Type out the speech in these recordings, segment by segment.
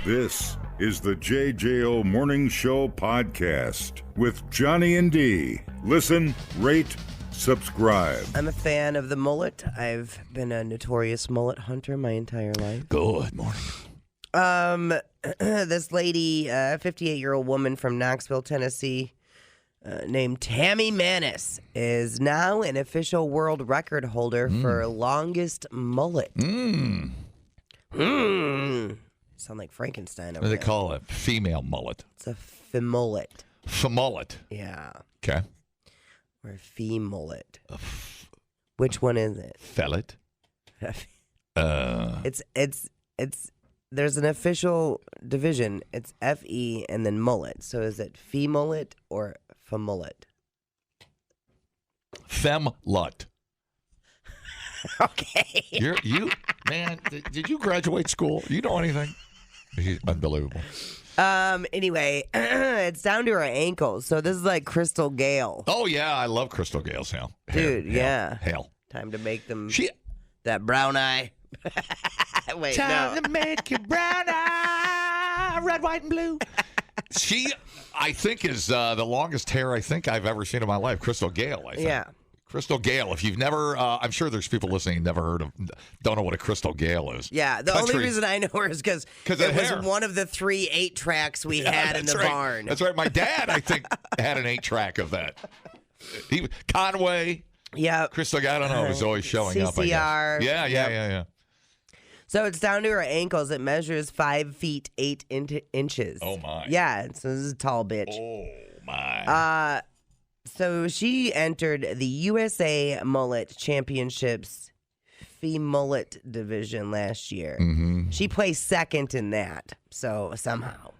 This is the JJO Morning Show podcast with Johnny and D. Listen, rate, subscribe. I'm a fan of the mullet. I've been a notorious mullet hunter my entire life. Good morning. This lady, a 58-year-old woman from Knoxville, Tennessee, named Tammy Manis, is now an official world record holder for longest mullet. Sound like Frankenstein over What do they there. call it? Female mullet. It's a femullet. Femullet. Yeah. Okay. Or a femullet. Which one is it? Fellet. It's there's an official division. It's F-E and then mullet. So is it femullet or femullet? Femlut. Okay. You man, did you graduate school? You know anything? Unbelievable. Anyway, it's down to her ankles. So this is like Crystal Gale. Oh yeah, I love Crystal Gale's hair. Dude, yeah. Hell. Time to make them She that brown eye. Wait, Time no. to make your brown eye red, white, and blue. She, I think, is the longest hair I think I've ever seen in my life. Crystal Gale, I think. Yeah. Crystal Gale. If you've never, I'm sure there's people listening who never heard of, don't know what a Crystal Gale is. Yeah, the only reason I know her is because it was hair. one of the 3 8-tracks we had in the barn. That's right. My dad, I think, had an 8-track of that. Conway. Yeah. Crystal Gale, I don't know. It was always showing up. CCR. I guess. Yeah. So it's down to her ankles. It measures 5 feet 8 inches. Oh, my. Yeah, so this is a tall bitch. Oh, my. So she entered the USA Mullet Championships Mullet division last year. Mm-hmm. She placed second in that, so somehow.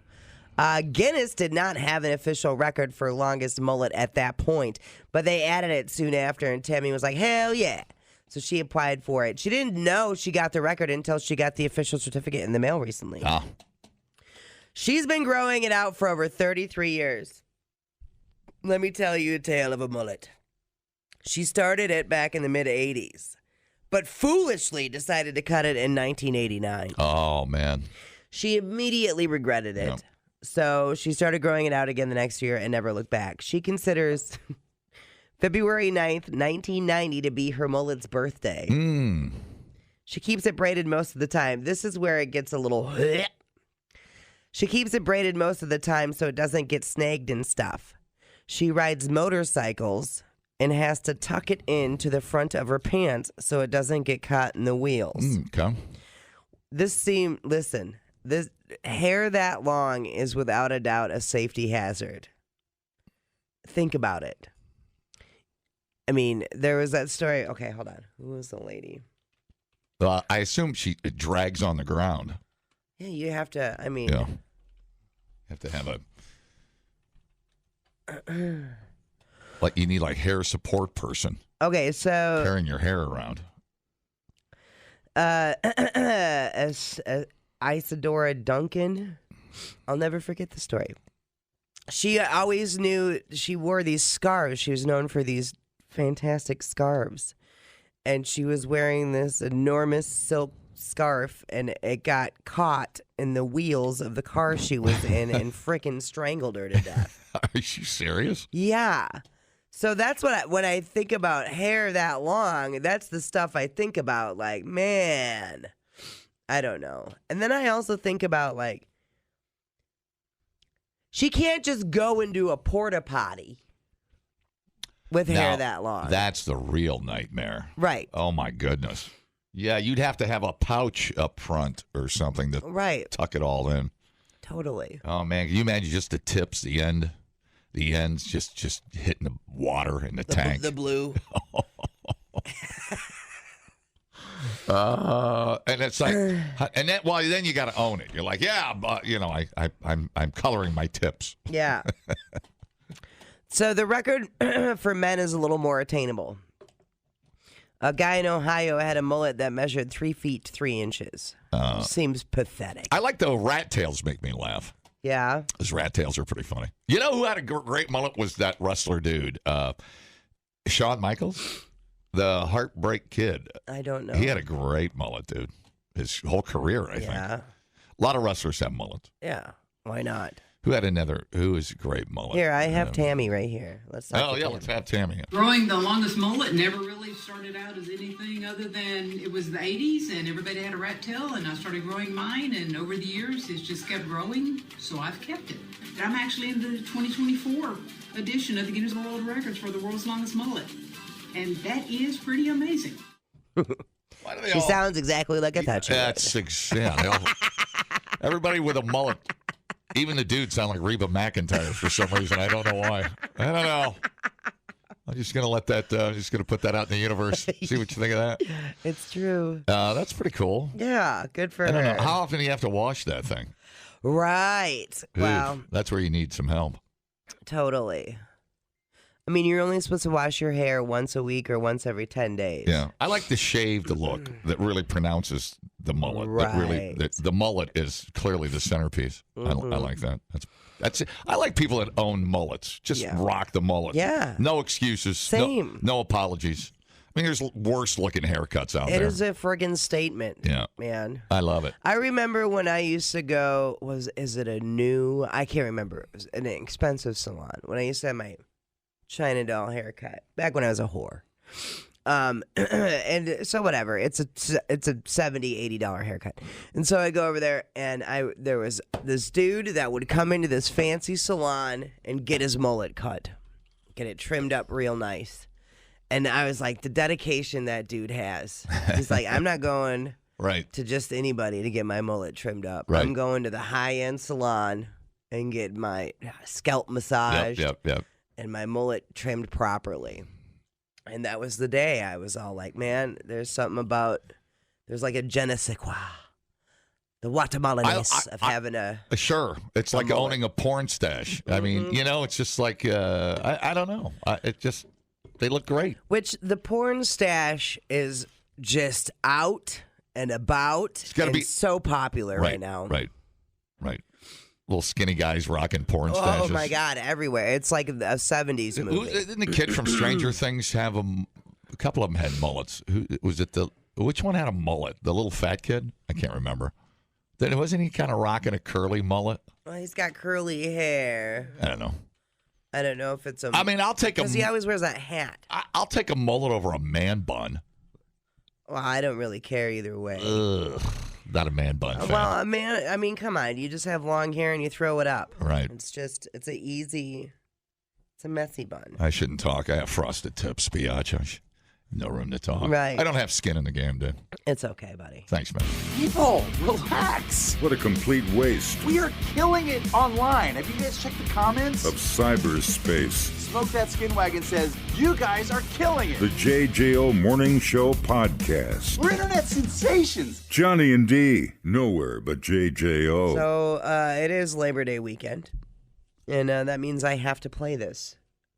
Guinness did not have an official record for longest mullet at that point, but they added it soon after, and Tammy was like, hell yeah. So she applied for it. She didn't know she got the record until she got the official certificate in the mail recently. Ah. She's been growing it out for over 33 years. Let me tell you a tale of a mullet. She started it back in the mid-'80s, but foolishly decided to cut it in 1989. Oh, man. She immediately regretted it. Yep. So she started growing it out again the next year and never looked back. She considers February 9th, 1990 to be her mullet's birthday. She keeps it braided most of the time. This is where it gets a little... She keeps it braided most of the time so it doesn't get snagged and stuff. She rides motorcycles and has to tuck it into the front of her pants so it doesn't get caught in the wheels. Okay. This hair that long is without a doubt a safety hazard. Think about it. I mean, there was that story. Okay, hold on. Who was the lady? I assume it drags on the ground. Yeah, you have to, I mean. Yeah. You have to have you need hair support person Okay, so. carrying your hair around. Isadora Duncan. I'll never forget the story. She always knew she wore these scarves. She was known for these fantastic scarves. And she was wearing this enormous silk scarf, and it got caught in the wheels of the car she was in and frickin' strangled her to death. Are you serious? Yeah. So that's when I think about hair that long, that's the stuff I think about. Like, man, I don't know. And then I also think about, she can't just go into a porta potty with hair that long. That's the real nightmare. Right. Oh, my goodness. Yeah, you'd have to have a pouch up front or something to tuck it all in. Totally. Oh, man. Can you imagine just the tips, the ends just hitting the water in the tank? The blue. And it's like, and then you got to own it. You're like, yeah, but I'm coloring my tips. Yeah. So the record for men is a little more attainable. A guy in Ohio had a mullet that measured 3 feet 3 inches. Seems pathetic. I like the rat tails make me laugh. Yeah. Those rat tails are pretty funny. You know who had a great mullet was that wrestler dude, Shawn Michaels, the Heartbreak Kid. I don't know. He had a great mullet, dude. His whole career, I think. A lot of wrestlers have mullets. Yeah, why not? Who is a great mullet? Here, I have Tammy right here. Let's talk to Tammy. Let's have Tammy. Growing the longest mullet never really started out as anything other than it was the 80s and everybody had a rat tail, and I started growing mine, and over the years it's just kept growing, so I've kept it. I'm actually in the 2024 edition of the Guinness World Records for the world's longest mullet, and that is pretty amazing. She sounds exactly like I thought she would. Everybody with a mullet. Even the dudes sound like Reba McEntire for some reason. I don't know why. I don't know. I'm just gonna let that. Just gonna put that out in the universe. See what you think of that. It's true. That's pretty cool. Yeah, good for I don't her. know. How often do you have to wash that thing? Right. Well, that's where you need some help. Totally. I mean, you're only supposed to wash your hair once a week or once every 10 days. Yeah. I like the shaved look that really pronounces the mullet. Right. That really, the mullet is clearly the centerpiece. I like that. That's it. I like people that own mullets. Just rock the mullet. Yeah. No excuses. Same. No apologies. I mean, there's worse looking haircuts out there. It is a friggin' statement. Yeah. Man. I love it. I remember when I used to go, is it a new, I can't remember. It was an expensive salon. When I used to have my China doll haircut back when I was a whore. And so whatever, it's a $70-$80 haircut. And so I go over there, and there was this dude that would come into this fancy salon and get his mullet cut, get it trimmed up real nice. And I was like, the dedication that dude has. He's like, I'm not going to just anybody to get my mullet trimmed up. Right. I'm going to the high-end salon and get my scalp massaged. Yep. And my mullet trimmed properly. And that was the day I was all like, man, there's something about, there's like a je ne sais quoi. The Guatemalanese of having a... Sure. It's like mullet. owning a porn stash. I mean, it's just like, I don't know. They look great. Which the porn stash is just out and about. It's gotta be so popular right now. Right. Little skinny guys rocking porn stashes. Oh, my God, everywhere. It's like a 70s movie. Didn't the kid from Stranger Things have a couple of them had mullets. Which one had a mullet? The little fat kid? I can't remember. Wasn't he kind of rocking a curly mullet? Well, he's got curly hair. I don't know. I don't know if it's a... I mean, I'll take a... Because he always wears that hat. I'll take a mullet over a man bun. Well, I don't really care either way. Ugh. Not a man bun fan. Well, I mean, come on. You just have long hair and you throw it up. Right. It's a messy bun. I shouldn't talk. I have frosted tips, biatch. No room to talk. Right. I don't have skin in the game, dude. It's okay, buddy. Thanks, man. People, relax. What a complete waste We are killing it online. Have you guys checked the comments? of cyberspace. Smoke That Skin Wagon says, you guys are killing it. The JJO Morning Show Podcast. We're internet sensations. Johnny and D, nowhere but JJO. So it is Labor Day weekend, and that means I have to play this.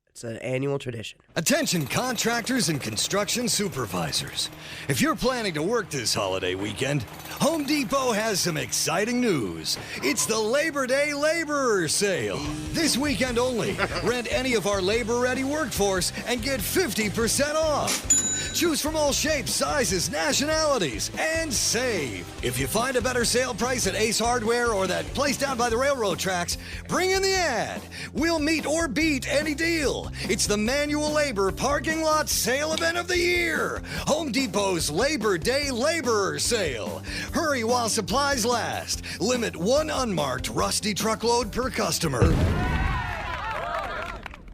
It's an annual tradition. Attention contractors and construction supervisors. If you're planning to work this holiday weekend, Home Depot has some exciting news. It's the Labor Day Laborer Sale. This weekend only. Rent any of our labor-ready workforce and get 50% off. Choose from all shapes, sizes, nationalities, and save. If you find a better sale price at Ace Hardware or that place down by the railroad tracks, bring in the ad. We'll meet or beat any deal. It's the Manual Labor Parking Lot Sale Event of the Year. Home Depot's Labor Day Laborer Sale. Hurry while supplies last. Limit one unmarked rusty truckload per customer.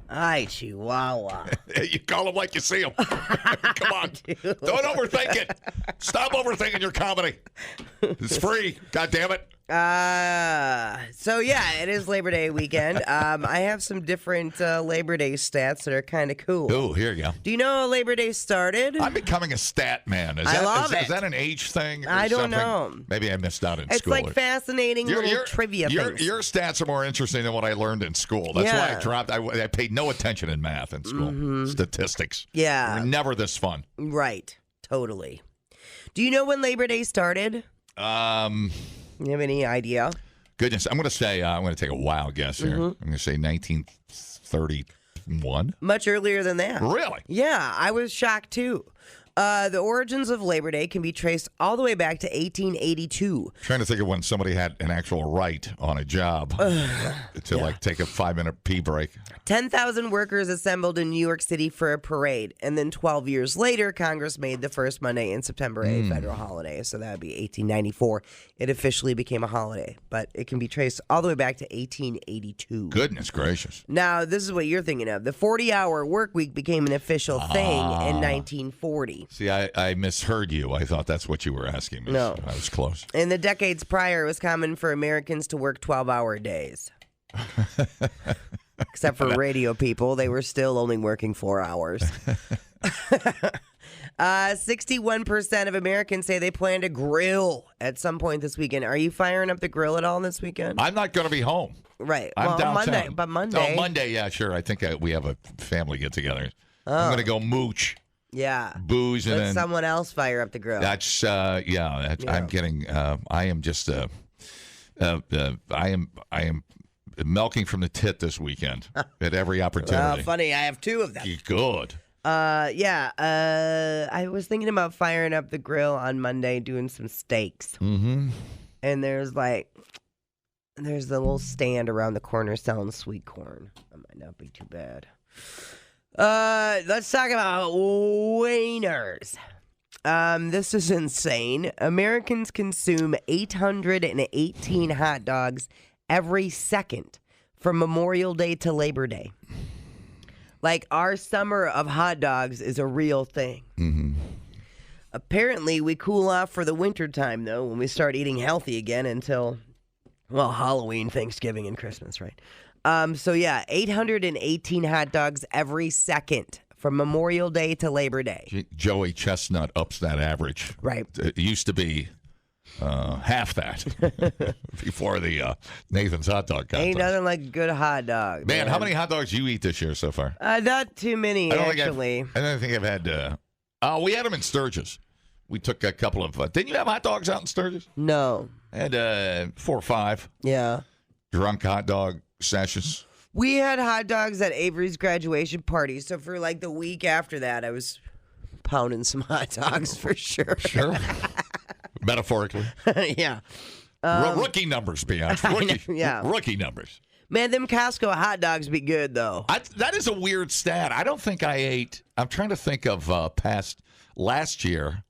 Hi, Chihuahua. You call them like you see them. Come on. Don't overthink it. Stop overthinking your comedy. It's free. God damn it. So yeah, it is Labor Day weekend. I have some different Labor Day stats that are kind of cool. Oh, here you go. Do you know how Labor Day started? I'm becoming a stat man. I love it. Is that an age thing? Or I don't something? know. Maybe I missed out in It's school. like fascinating little trivia things. Your stats are more interesting than what I learned in school. That's why I dropped. I paid no attention in math in school. Statistics. Yeah. They were never this fun. Right. Totally. Do you know when Labor Day started? You have any idea? Goodness, I'm going to say, I'm going to take a wild guess here. I'm going to say 1931. Much earlier than that. Really? Yeah, I was shocked too. The origins of Labor Day can be traced all the way back to 1882. Trying to think of when somebody had an actual right on a job to like take a 5-minute pee break. 10,000 workers assembled in New York City for a parade. And then 12 years later, Congress made the first Monday in September a federal holiday. So that would be 1894. It officially became a holiday. But it can be traced all the way back to 1882. Goodness gracious. Now, this is what you're thinking of. The 40-hour work week became an official thing in 1940. See, I misheard you. I thought that's what you were asking me. No. I was close. In the decades prior, it was common for Americans to work 12-hour days. Except for radio people. They were still only working 4 hours. 61% of Americans say they plan to grill at some point this weekend. Are you firing up the grill at all this weekend? I'm not going to be home. Right. I'm downtown. Monday. But Monday. Oh, Monday, yeah, sure. I think we have a family get-together. I'm going to go mooch. Yeah. Booze and Let then someone else fire up the grill. that's I'm getting I am just I am milking from the tit this weekend at every opportunity. Funny, I have 2 of them. Good. I was thinking about firing up the grill on Monday, doing some steaks. Mm-hmm. And there's the little stand around the corner selling sweet corn. That might not be too bad. Let's talk about wieners. This is insane. Americans consume 818 hot dogs every second from Memorial Day to Labor Day. Like, our summer of hot dogs is a real thing. Mm-hmm. Apparently, we cool off for the winter time, though, when we start eating healthy again until, well, Halloween, Thanksgiving, and Christmas, right? 818 hot dogs every second from Memorial Day to Labor Day. Joey Chestnut ups that average. Right. It used to be half that before the Nathan's hot dog contest. Ain't nothing like a good hot dog. Man, how many hot dogs you eat this year so far? Not too many, actually. I don't think I've had. We had them in Sturgis. We took a couple of. Didn't you have hot dogs out in Sturgis? No. I had 4 or 5. Yeah. Drunk hot dog sessions. We had hot dogs at Avery's graduation party. So for like the week after that, I was pounding some hot dogs for sure. Sure. Metaphorically. Yeah. Rookie numbers, Beyonce. Rookie numbers. Man, them Costco hot dogs be good, though. That is a weird stat. I don't think I ate. I'm trying to think of past last year.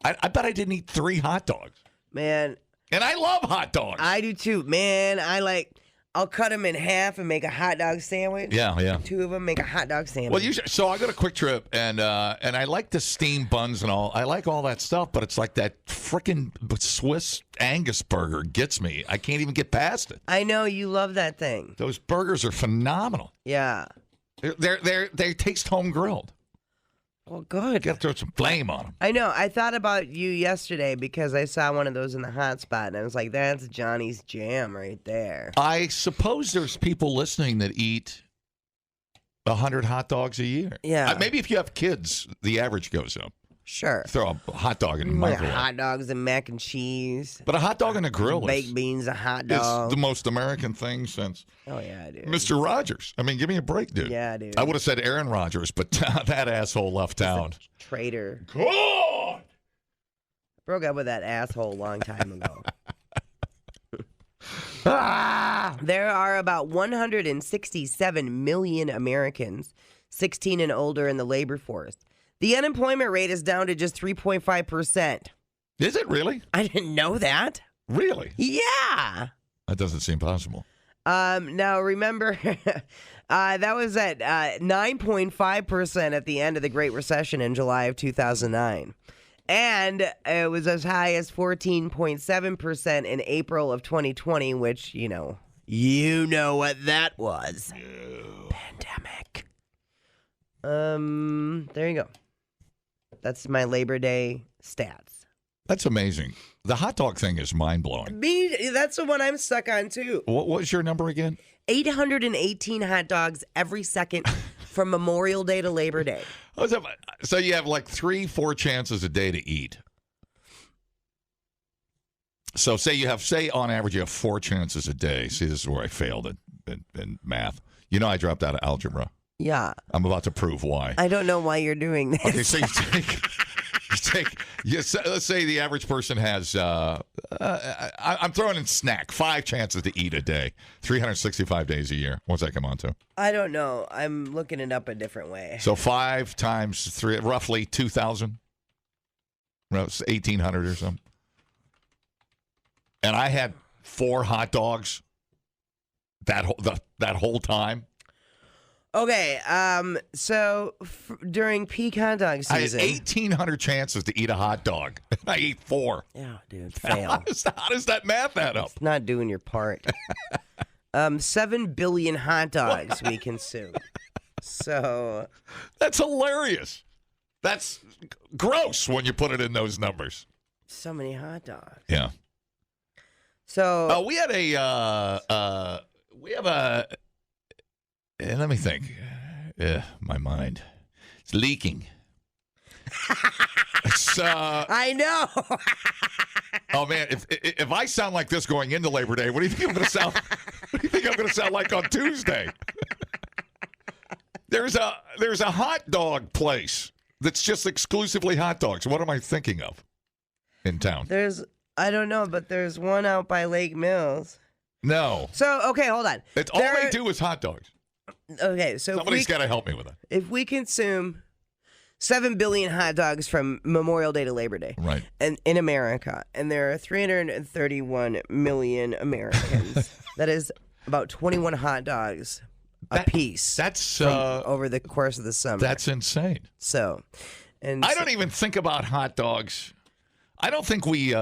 I bet I didn't eat 3 hot dogs. Man. And I love hot dogs. I do too. Man, I'll cut them in half and make a hot dog sandwich. Yeah. 2 of them make a hot dog sandwich. Well, so I got a Quick Trip, and I like the steam buns and all. I like all that stuff, but it's like that freaking Swiss Angus burger gets me. I can't even get past it. I know you love that thing. Those burgers are phenomenal. Yeah. They taste home grilled. Well, good. You got to throw some flame on them. I know. I thought about you yesterday because I saw one of those in the hot spot, and I was like, that's Johnny's jam right there. I suppose there's people listening that eat 100 hot dogs a year. Yeah. Maybe if you have kids, the average goes up. Sure. Throw a hot dog in the microwave. Hot dogs and mac and cheese. But a hot dog on a grill baked beans, a hot dog. It's the most American thing since dude. Mr. Rogers. I mean, give me a break, dude. Yeah, dude. I would have said Aaron Rodgers, but that asshole left town. Traitor. God! Broke up with that asshole a long time ago. There are about 167 million Americans 16 and older in the labor force. The unemployment rate is down to just 3.5%. Is it really? I didn't know that. Really? Yeah. That doesn't seem possible. Now, remember, that was at 9.5% at the end of the Great Recession in July of 2009. And it was as high as 14.7% in April of 2020, which, you know what that was. Pandemic. There you go. That's my Labor Day stats. That's amazing. The hot dog thing is mind-blowing. That's the one I'm stuck on, too. What was your number again? 818 hot dogs every second from Memorial Day to Labor Day. So you have like 3-4 chances a day to eat. So say on average you have 4 chances a day. See, this is where I failed in math. You know I dropped out of algebra. Yeah. I'm about to prove why. I don't know why you're doing this. Okay, so you take Let's say the average person has, I'm throwing in snack, 5 chances to eat a day, 365 days a year. What's that come on to? I don't know. I'm looking it up a different way. So 5 times 3, roughly 2,000. No, it's 1,800 or something. And I had 4 hot dogs that whole time. Okay, so during peak hot dog season, I had 1,800 chances to eat a hot dog. I ate 4. Yeah, dude, fail. How does that math add up? It's not doing your part. 7 billion hot dogs we consume. So that's hilarious. That's gross when you put it in those numbers. So many hot dogs. Yeah. So we had let me think. My mind. It's leaking. I know. Oh man, if I sound like this going into Labor Day, what do you think I'm going to sound? What do you think I'm going to sound like on Tuesday? There's a hot dog place that's just exclusively hot dogs. What am I thinking of in town? I don't know, but there's one out by Lake Mills. No. So okay, hold on. All they do is hot dogs. Okay, so somebody's got to help me with that. If we consume 7 billion hot dogs from Memorial Day to Labor Day, right, and in America, and there are 331 million Americans, that is about 21 hot dogs a piece. That's over the course of the summer. That's insane. So, I don't even think about hot dogs. I don't think we.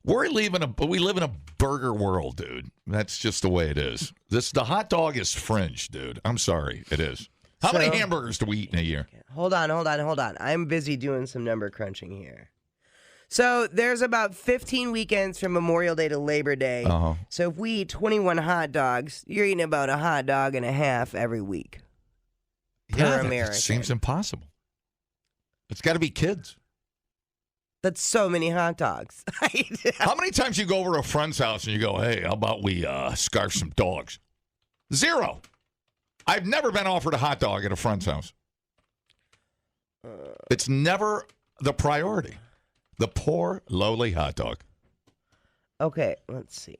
We live in a burger world, dude. That's just the way it is. The hot dog is fringe, dude. I'm sorry, it is. How many hamburgers do we eat in a year? Hold on. I'm busy doing some number crunching here. So there's about 15 weekends from Memorial Day to Labor Day. Uh-huh. So if we eat 21 hot dogs, you're eating about a hot dog and a half every week. Per American. That seems impossible. It's got to be kids. That's so many hot dogs. How many times you go over to a friend's house and you go, hey, how about we scarf some dogs? 0. I've never been offered a hot dog at a friend's house. It's never the priority. The poor, lowly hot dog. Okay, let's see.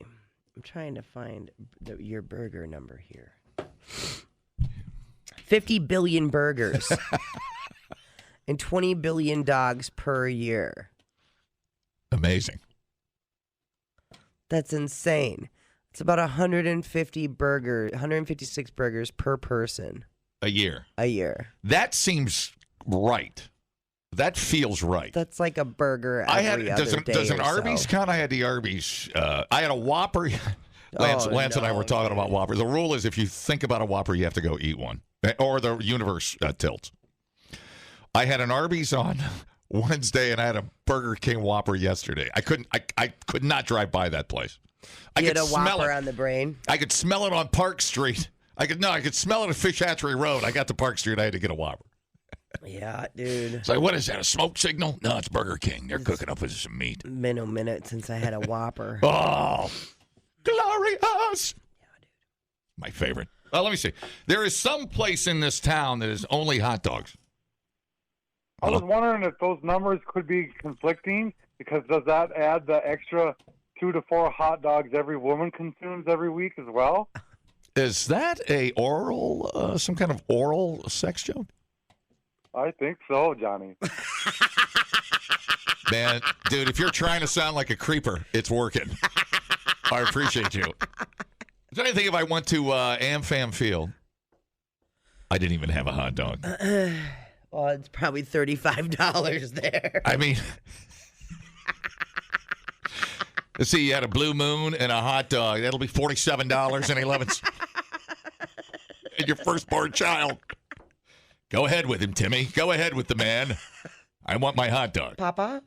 I'm trying to find your burger number here. 50 billion burgers. And 20 billion dogs per year. Amazing. That's insane. It's about 156 burgers per person. A year. That seems right. That feels right. That's like a burger every other day. Does an Arby's count? I had the Arby's. I had a Whopper. Lance and I were talking about Whopper. The rule is if you think about a Whopper, you have to go eat one. Or the universe tilts. I had an Arby's on Wednesday, and I had a Burger King Whopper yesterday. I could not drive by that place. You had a Whopper on the brain? I could smell it on Park Street. I could smell it at Fish Hatchery Road. I got to Park Street. I had to get a Whopper. Yeah, dude. It's like, what is that, a smoke signal? No, it's Burger King. They're cooking up with some meat. Been a minute since I had a Whopper. Oh, glorious. Yeah, dude. My favorite. Well, let me see. There is some place in this town that is only hot dogs. I was wondering if those numbers could be conflicting, because does that add the extra 2 to 4 hot dogs every woman consumes every week as well? Is that some kind of oral sex joke? I think so, Johnny. Man, dude, if you're trying to sound like a creeper, it's working. I appreciate you. Is there anything if I went to AmFam Field? I didn't even have a hot dog. Well, it's probably $35 there. I mean, let's see, you had a Blue Moon and a hot dog. That'll be $47.11. And your firstborn child. Go ahead with him, Timmy. Go ahead with the man. I want my hot dog. Papa?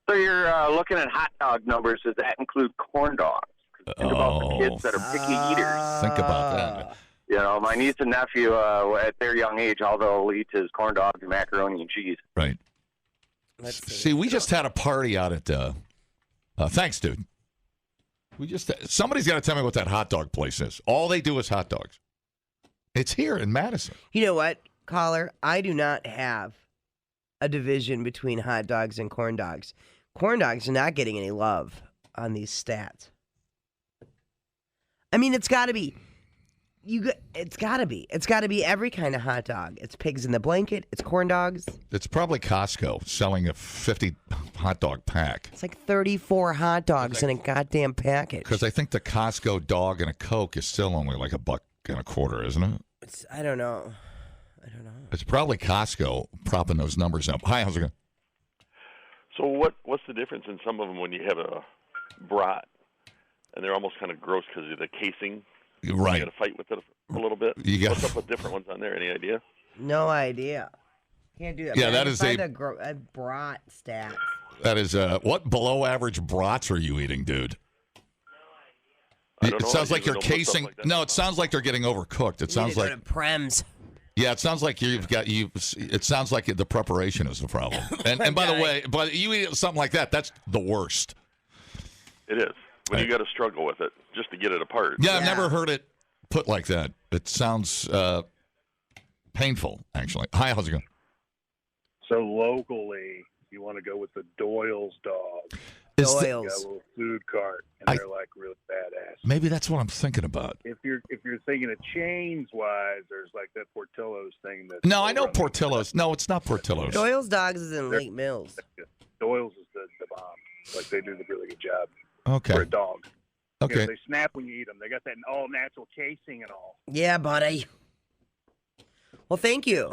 So you're looking at hot dog numbers. Does that include corn dogs? Think about the kids that are picky eaters. Think about that. You know, my niece and nephew, at their young age, all they'll eat is corn dogs and macaroni and cheese. Right. See, we just had a party out at, thanks, dude. Somebody's got to tell me what that hot dog place is. All they do is hot dogs. It's here in Madison. You know what? caller, I do not have a division between hot dogs and corn dogs. Corn dogs are not getting any love on these stats. I mean, it's got to be. It's got to be. It's got to be every kind of hot dog. It's pigs in the blanket. It's corn dogs. It's probably Costco selling a 50 hot dog pack. It's like 34 hot dogs in a goddamn package. Because I think the Costco dog and a Coke is still only like $1.25, isn't it? I don't know. It's probably Costco propping those numbers up. Hi, how's it going? So what's the difference in some of them when you have a brat and they're almost kind of gross because of the casing? Right. You got to fight with it a little bit. What's up with different ones on there? Any idea? No idea. Can't do that. Yeah, that is a brat stat. That is what below average brats are you eating, dude? It sounds like you're casing. No, it sounds like they're getting overcooked. It sounds like Prems. Yeah, it sounds like it sounds like the preparation is the problem. And by the way, but you eat something like that, that's the worst. It is. When you got to struggle with it just to get it apart. Yeah, I've never heard it put like that. It sounds painful, actually. Hi, how's it going? So locally, you want to go with the Doyle's dog. Doyle's. Got a little food cart, and they're like really badass. Maybe that's what I'm thinking about. If you're thinking of chains wise, there's like that Portillo's thing. No, I know Portillo's. No, it's not Portillo's. Doyle's Dogs is in Lake Mills. Doyle's is the bomb. Like they do the really good job. Okay. For a dog. Okay. You know, they snap when you eat them. They got that all natural casing and all. Yeah, buddy. Well, thank you.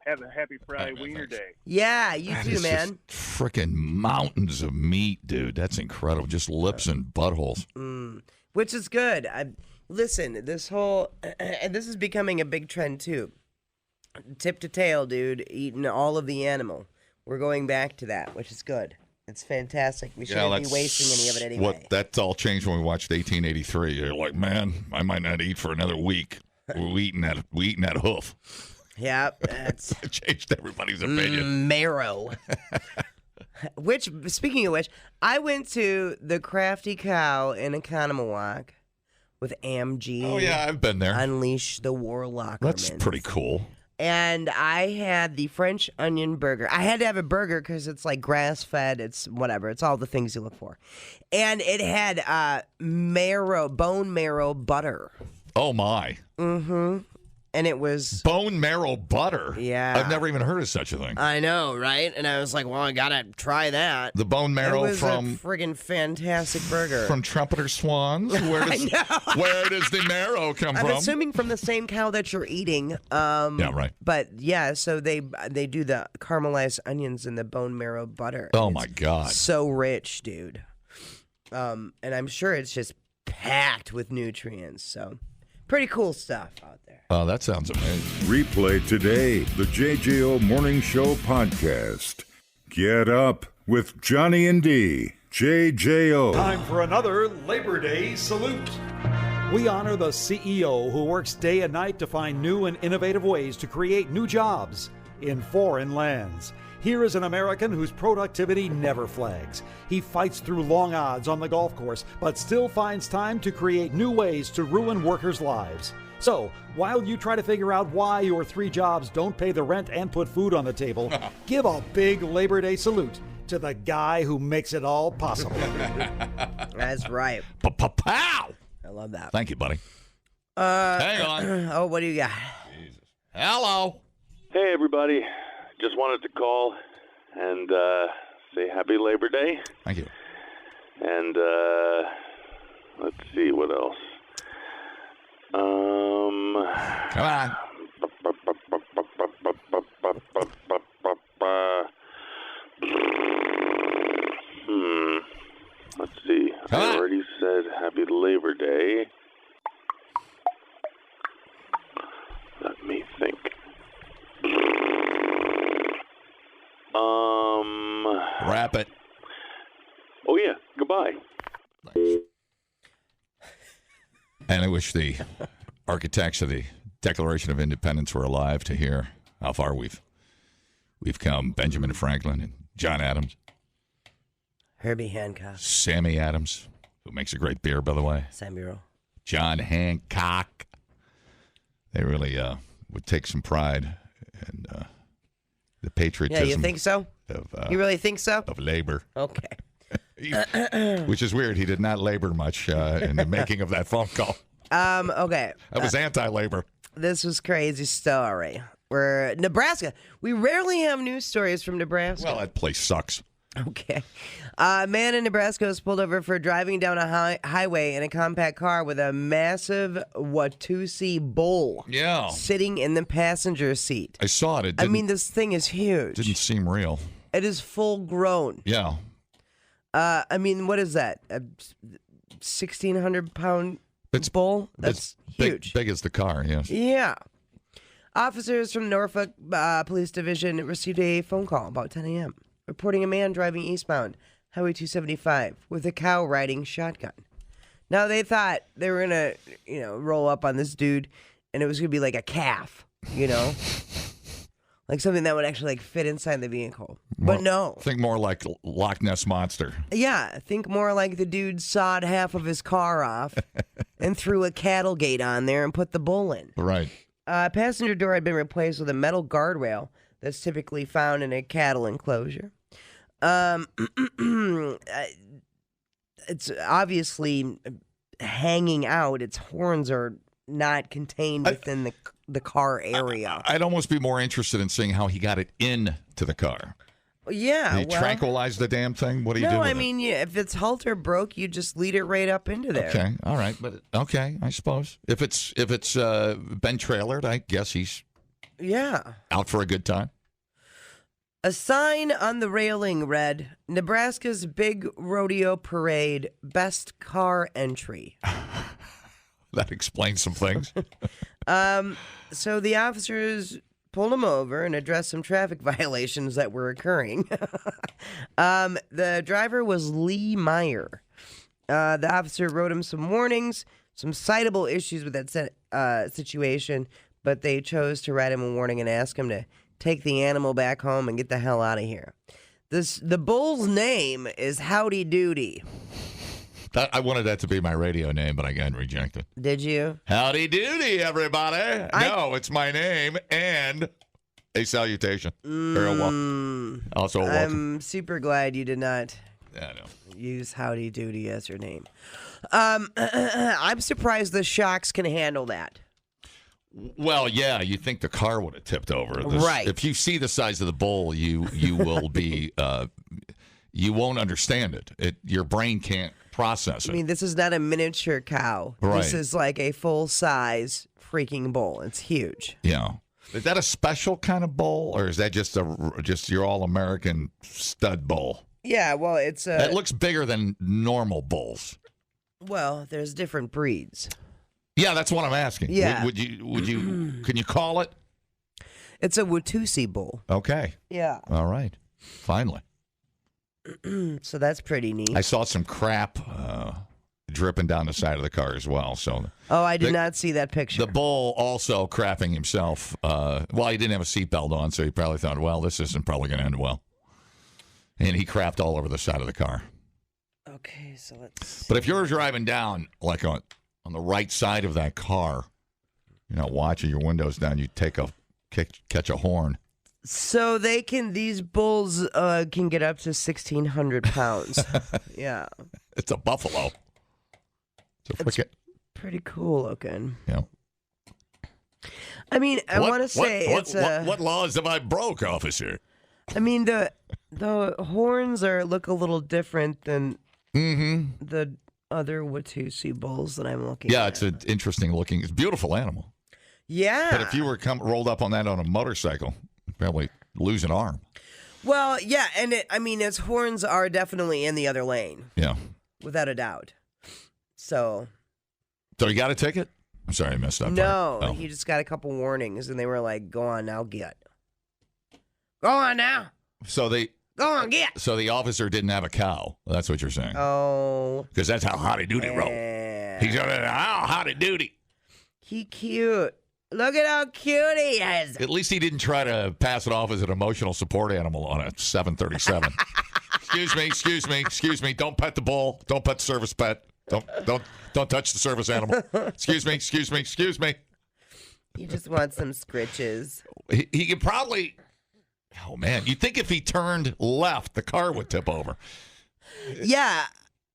Have a happy Friday Wiener Day. Yeah, you too, man. Freaking mountains of meat, dude. That's incredible. Just lips and buttholes. Which is good. Listen, this whole, and this is becoming a big trend too. Tip to tail, dude, eating all of the animal. We're going back to that, which is good. It's fantastic. We shouldn't be wasting any of it anyway. That all changed when we watched 1883. You're like, man, I might not eat for another week. We eating that hoof. Yeah, that's it changed everybody's opinion. Marrow. Which, speaking of which, I went to the Crafty Cow in Economawalk with AMG. Oh yeah, I've been there. Unleash the Warlock. That's pretty cool. And I had the French onion burger. I had to have a burger because it's like grass-fed. It's whatever. It's all the things you look for. And it had bone marrow butter. Oh, my. Mm-hmm. And it was... Bone marrow butter? Yeah. I've never even heard of such a thing. I know, right? And I was like, well, I got to try that. The bone marrow it was from... a friggin' fantastic burger. From Trumpeter Swans? Where does the marrow come from? I'm assuming from the same cow that you're eating. Yeah, right. But, yeah, so they do the caramelized onions and the bone marrow butter. Oh, my God. So rich, dude. And I'm sure it's just packed with nutrients, so... Pretty cool stuff out there. Oh, that sounds amazing. Replay today the JJO Morning Show podcast. Get up with Johnny and D. JJO. Time for another Labor Day salute. We honor the CEO who works day and night to find new and innovative ways to create new jobs in foreign lands. Here is an American whose productivity never flags. He fights through long odds on the golf course, but still finds time to create new ways to ruin workers' lives. So, while you try to figure out why your 3 jobs don't pay the rent and put food on the table, give a big Labor Day salute to the guy who makes it all possible. That's right. Pow! I love that. Thank you, buddy. Hang on. Oh, what do you got? Jesus. Hello. Hey, everybody. Just wanted to call and say happy Labor Day. Thank you. And let's see what else. Come on. Let's see. I already said happy Labor Day. Let me think. Wrap it. Oh, yeah. Goodbye. And I wish the architects of the Declaration of Independence were alive to hear how far we've come. Benjamin Franklin and John Adams. Herbie Hancock. Sammy Adams, who makes a great beer, by the way. Sammy Rowe. John Hancock. They really would take some pride and the patriotism. Yeah, you think so? You really think so? Of labor. Okay. Which is weird. He did not labor much in the making of that phone call. Okay. That was anti-labor. This was crazy story. We're Nebraska. We rarely have news stories from Nebraska. Well, that place sucks. Okay. A man in Nebraska was pulled over for driving down a highway in a compact car with a massive Watusi bull sitting in the passenger seat. I saw it. I mean, this thing is huge. Didn't seem real. It is full grown. Yeah. I mean, what is that? A 1,600-pound bull? That's huge. Big as the car, yes. Yeah. Officers from Norfolk Police Division received a phone call about 10 a.m. reporting a man driving eastbound Highway 275 with a cow riding shotgun. Now, they thought they were going to, roll up on this dude, and it was going to be like a calf, like something that would actually fit inside the vehicle. But no. Think more like Loch Ness Monster. Yeah, think more like the dude sawed half of his car off and threw a cattle gate on there and put the bull in. Right. Passenger door had been replaced with a metal guardrail that's typically found in a cattle enclosure. It's obviously hanging out. Its horns are not contained within the car area. I'd almost be more interested in seeing how he got it into the car. Yeah. Did he tranquilize the damn thing? What do you do? No, with I mean, if its halter broke, you just lead it right up into there. Okay, all right, but okay, I suppose if it's been trailered, I guess he's out for a good time. A sign on the railing read, "Nebraska's Big Rodeo Parade, Best Car Entry." That explains some things. So the officers pulled him over and addressed some traffic violations that were occurring. The driver was Lee Meyer. The officer wrote him some warnings, some citable issues with that situation, but they chose to write him a warning and ask him to take the animal back home and get the hell out of here. The bull's name is Howdy Doody. I wanted that to be my radio name, but I got rejected. Did you? Howdy doody, everybody. No, it's my name and a salutation. Also a welcome. I'm super glad you did not use Howdy Doody as your name. I'm surprised the shocks can handle that. Well, yeah, you think the car would have tipped over. Right. If you see the size of the bull, you will be you won't understand it. Your brain can't process it. I mean, this is not a miniature cow. Right. This is like a full-size freaking bull. It's huge. Yeah. Is that a special kind of bull, or is that just your all-American stud bull? Yeah, well, it's That looks bigger than normal bulls. Well, there's different breeds. Yeah, that's what I'm asking. Yeah. Would you can you call it? It's a Watusi bull. Okay. Yeah. All right. Finally. So that's pretty neat. I saw some crap dripping down the side of the car as well. So. Oh, I did not see that picture. The bull also crapping himself. Well, he didn't have a seatbelt on, so he probably thought, well, this isn't probably going to end well. And he crapped all over the side of the car. Okay, so let's see. But if you're driving down, like on the right side of that car, watching your windows down, you catch a horn. So these bulls can get up to 1,600 pounds. Yeah. It's a buffalo. It's pretty cool looking. Yeah. I mean, I want to say what laws have I broke, officer? I mean, the horns look a little different than the other Watusi bulls that I'm looking at. Yeah, it's an interesting looking. It's a beautiful animal. Yeah. But if you were rolled up on that on a motorcycle, you'd probably lose an arm. Well, yeah, and its horns are definitely in the other lane. Yeah. Without a doubt. So you got a ticket? I'm sorry, I messed up. No, he just got a couple warnings, and they were like, "Go on now, get. Go on now." Go on, get. So the officer didn't have a cow. That's what you're saying. Oh. Because that's how Howdy Doody rolled. He's going to, Howdy Doody. He cute. Look at how cute he is. At least he didn't try to pass it off as an emotional support animal on a 737. Excuse me. Don't pet the bull. Don't pet the service pet. Don't touch the service animal. Excuse me. You just want some scritches. He could probably. Oh man, you'd think if he turned left, the car would tip over. Yeah,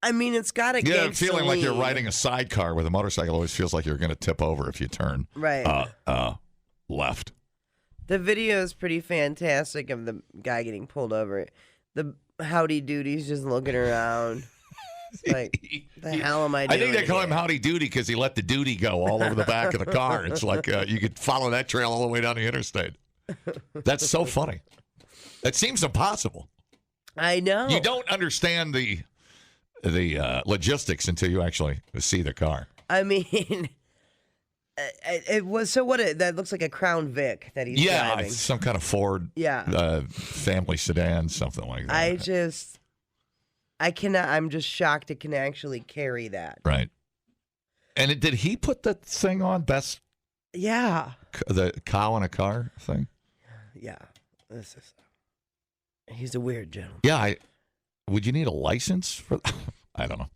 I mean it's got a Yeah, feeling like you're riding a sidecar with a motorcycle always feels like you're going to tip over if you turn left. The video is pretty fantastic of the guy getting pulled over. The howdy doody's just looking around. It's like, the hell am I doing? I think they call him Howdy Doody because he let the duty go all over the back of the car. It's like you could follow that trail all the way down the interstate. That's so funny. That seems impossible. I know. You don't understand the logistics until you actually see the car. I mean, it was so what? That looks like a Crown Vic that he's driving. It's some kind of Ford family sedan, something like that. I cannot. I'm just shocked it can actually carry that. Right. And did he put the thing on best? Yeah. The cow in a car thing. Yeah. He's a weird gentleman. Yeah. Would you need a license for? I don't know.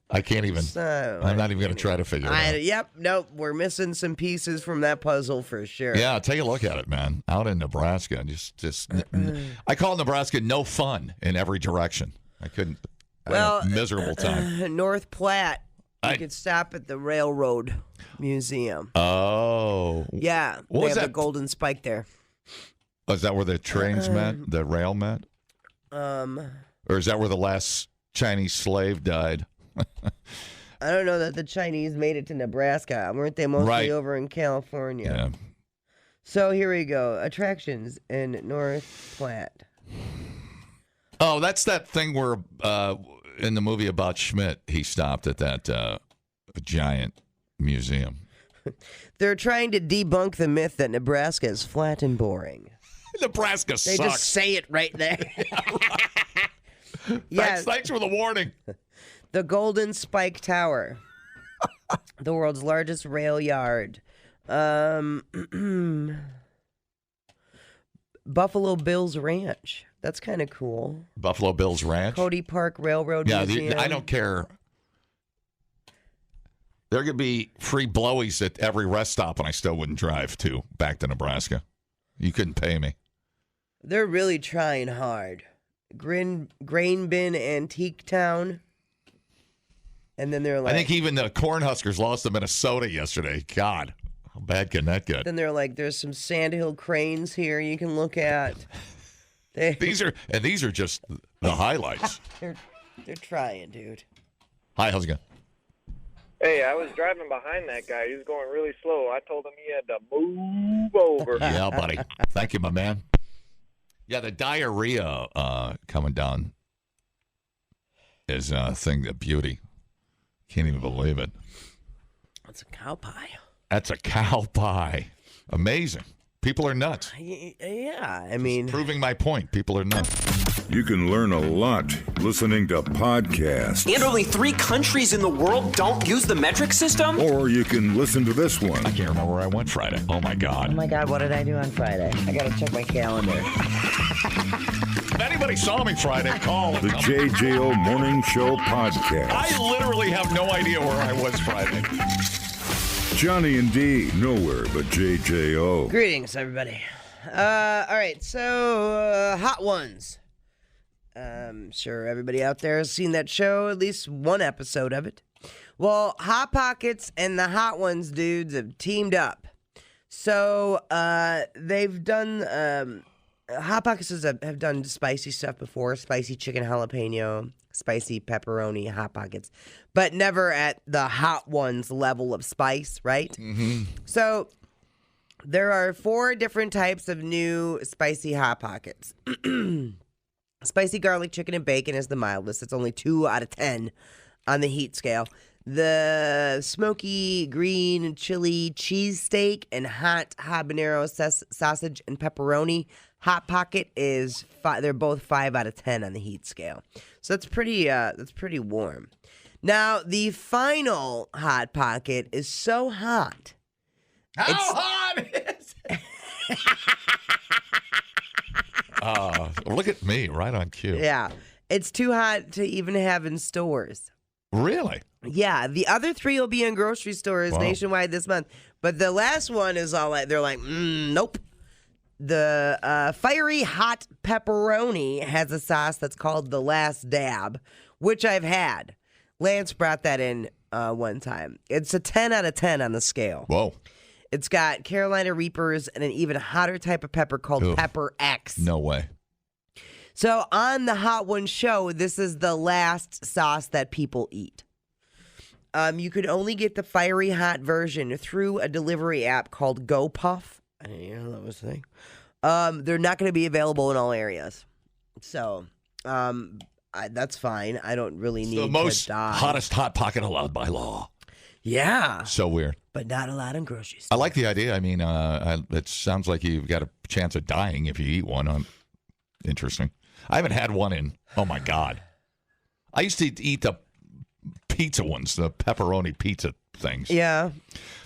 I can't even. I'm not even going to try to figure it out. Yep. Nope. We're missing some pieces from that puzzle for sure. Yeah. Take a look at it, man. Out in Nebraska, just. I call Nebraska no fun in every direction. I couldn't. Well, miserable time. North Platte. You could stop at the Railroad Museum. Oh. Yeah. They have the Golden Spike there. Oh, is that where the trains met? The rail met? Or is that where the last Chinese slave died? I don't know that the Chinese made it to Nebraska. Weren't they mostly over in California? Yeah. So here we go. Attractions in North Platte. Oh, that's that thing where in the movie about Schmidt, he stopped at that giant museum. They're trying to debunk the myth that Nebraska is flat and boring. Nebraska sucks. They just say it right there. Thanks for the warning. The Golden Spike Tower, the world's largest rail yard. Buffalo Bills Ranch. That's kind of cool. Buffalo Bills Ranch? Cody Park Railroad Museum. I don't care. There could be free blowies at every rest stop, and I still wouldn't drive back to Nebraska. You couldn't pay me. They're really trying hard. Grain Bin Antique Town. And then they're like... I think even the Cornhuskers lost to Minnesota yesterday. God, how bad can that get? Then they're like, there's some Sandhill cranes here you can look at. These are just the highlights. They're trying, dude. Hi, how's it going? Hey, I was driving behind that guy. He was going really slow. I told him he had to move over. Yeah, buddy. Thank you, my man. Yeah, the diarrhea coming down is a thing of beauty. Can't even believe it. That's a cow pie. That's a cow pie. Amazing. People are nuts. Yeah, I mean... Proving my point. People are nuts. You can learn a lot listening to podcasts. And only 3 countries in the world don't use the metric system? Or you can listen to this one. I can't remember where I went Friday. Oh, my God. Oh, my God. What did I do on Friday? I got to check my calendar. If anybody saw me Friday, call. The JJO Morning Show Podcast. I literally have no idea where I was Friday. Johnny and D, nowhere but JJO. Greetings, everybody. All right, so Hot Ones. I'm sure everybody out there has seen that show, at least one episode of it. Well, Hot Pockets and the Hot Ones dudes have teamed up. So they've done... Hot Pockets have done spicy stuff before, spicy chicken jalapeno, spicy pepperoni Hot Pockets, but never at the Hot Ones level of spice, right? Mm-hmm. So there are 4 different types of new spicy Hot Pockets. Spicy garlic chicken and bacon is the mildest. It's only 2 out of 10 on the heat scale. The smoky green chili cheesesteak and hot habanero sausage and pepperoni Hot Pocket is they're both 5 out of 10 on the heat scale. So that's pretty warm. Now, the final Hot Pocket is so hot. How hot is it? Look at me, right on cue. Yeah. It's too hot to even have in stores. Really? Yeah, the other 3 will be in grocery stores nationwide this month. But the last one is all like, they're like, nope. The fiery hot pepperoni has a sauce that's called the Last Dab, which I've had. Lance brought that in one time. It's a 10 out of 10 on the scale. Whoa. It's got Carolina Reapers and an even hotter type of pepper called Pepper X. No way. So on the Hot One show, this is the last sauce that people eat. You could only get the fiery hot version through a delivery app called GoPuff. I didn't even know that was a thing. They're not going to be available in all areas. So that's fine. I don't really need the most to die. hottest Hot Pocket allowed by law. Yeah. So weird. But not allowed in grocery stores. I like the idea. I mean, it sounds like you've got a chance of dying if you eat one. Interesting. I haven't had one in, oh, my God. I used to eat the pizza ones, the pepperoni pizza things. Yeah.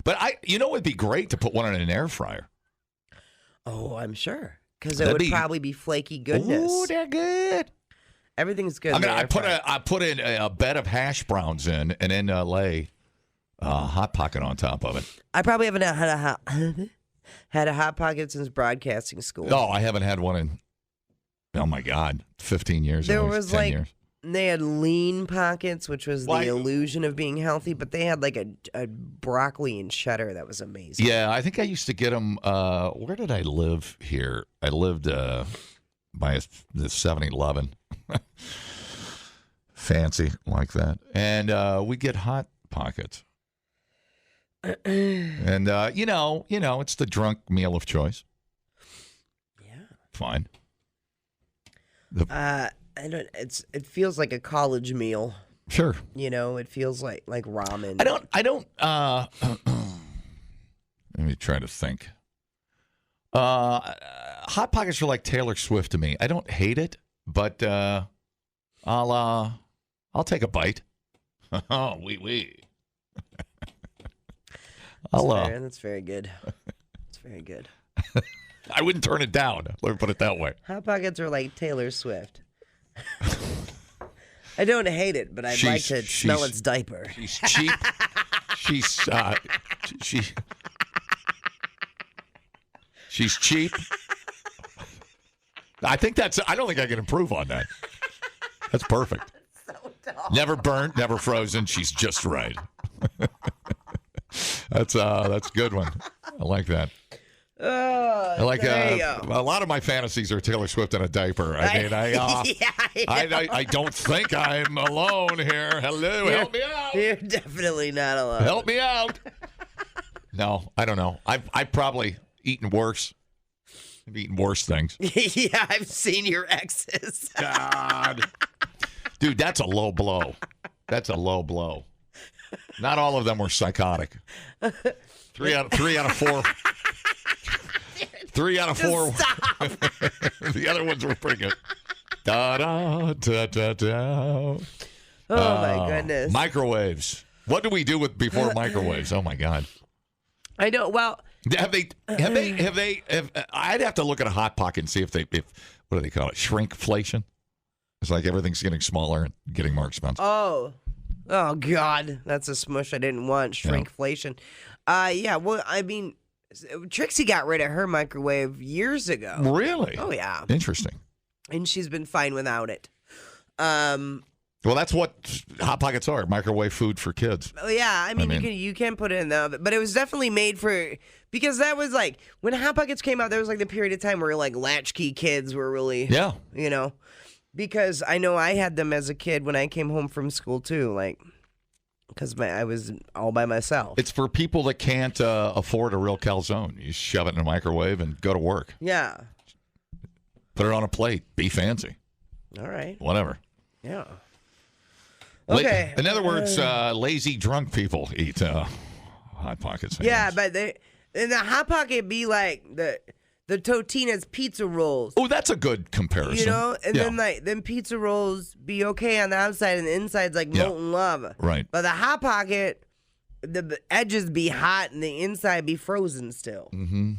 But it would be great to put one in an air fryer. Oh, I'm sure. Because it would probably be flaky goodness. Ooh, they're good. Everything's good. I mean, I put in a bed of hash browns in and then lay Hot Pocket on top of it. I probably haven't had a Hot Pocket since broadcasting school. No, I haven't had one in, oh, my God, 15 years. There was 10 like, years. they had lean pockets, which was the illusion of being healthy, but they had like a broccoli and cheddar that was amazing. Yeah, I think I used to get them, where did I live here? I lived by the 7-Eleven. Fancy like that. And we get Hot Pockets. And, it's the drunk meal of choice. Yeah. Fine. I don't. It feels like a college meal. Sure. It feels like ramen. I don't. Let me try to think. Hot Pockets are like Taylor Swift to me. I don't hate it, but I'll take a bite. Oh, oui. That's very good. It's very good. I wouldn't turn it down. Let me put it that way. Hot Pockets are like Taylor Swift. I don't hate it, but I'd like to smell its diaper. She's cheap. She's cheap. I don't think I can improve on that. That's perfect. So dumb. Never burnt, never frozen. She's just right. That's a good one. I like that. I like a lot of my fantasies are Taylor Swift in a diaper. I mean, I don't think I'm alone here. Hello, help me out. You're definitely not alone. Help me out. No, I don't know. I've probably eaten worse. I've eaten worse things. Yeah, I've seen your exes. God. Dude, that's a low blow. That's a low blow. Not all of them were psychotic. 3 out of 4. 3 out of 4. The other ones were pretty good. Da da da da da. Oh my goodness. Microwaves. What do we do before microwaves? Oh my God. I know. Well, have they? I'd have to look at a Hot Pocket and see if what do they call it? Shrinkflation. It's like everything's getting smaller and getting more expensive. Oh God, that's a smush I didn't want. Shrinkflation. Yeah. Well, I mean, Trixie got rid of her microwave years ago. Really? Oh yeah. Interesting. And she's been fine without it. Well, that's what Hot Pockets are, microwave food for kids. Oh yeah, I mean you can put it in the oven, but it was definitely made for, because that was like when Hot Pockets came out, there was like the period of time where like latchkey kids were really, because I know I had them as a kid when I came home from school too, like because I was all by myself. It's for people that can't afford a real calzone. You shove it in a microwave and go to work. Yeah. Put it on a plate. Be fancy. All right. Whatever. Yeah. Okay. In other words, lazy drunk people eat Hot Pockets. Yeah, but the Hot Pocket be like the Totino's pizza rolls. Oh, that's a good comparison. And then pizza rolls be okay on the outside and the inside's like molten lava. Right. But the Hot Pocket, the edges be hot and the inside be frozen still. Mm-hmm.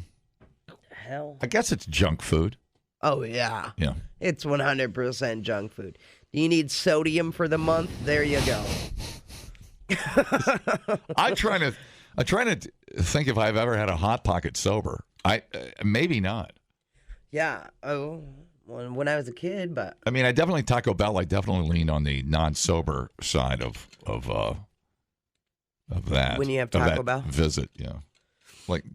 Hell. I guess it's junk food. Oh, yeah. Yeah. It's 100% junk food. Do you need sodium for the month? There you go. I'm trying to think if I've ever had a Hot Pocket sober. Maybe not. Yeah. Oh, when I was a kid, but I mean, Taco Bell. I definitely leaned on the non-sober side of that. When you have Taco Bell visit, yeah, like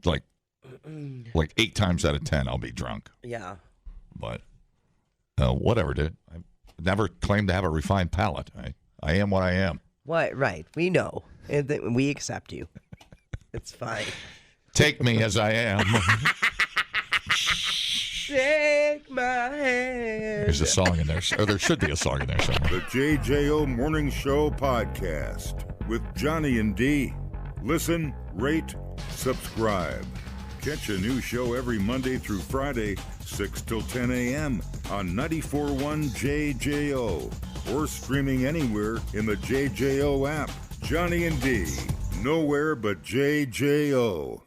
8 times out of 10, I'll be drunk. Yeah. But whatever, dude. I never claimed to have a refined palate. I am what I am. What? Right. We know. We accept you. It's fine. Take me as I am. Take my hand. There's a song in there. Or there should be a song in there somewhere. The JJO Morning Show podcast with Johnny and D. Listen, rate, subscribe. Catch a new show every Monday through Friday, 6 till 10 a.m. on 94.1 JJO or streaming anywhere in the JJO app. Johnny and D. Nowhere but JJO.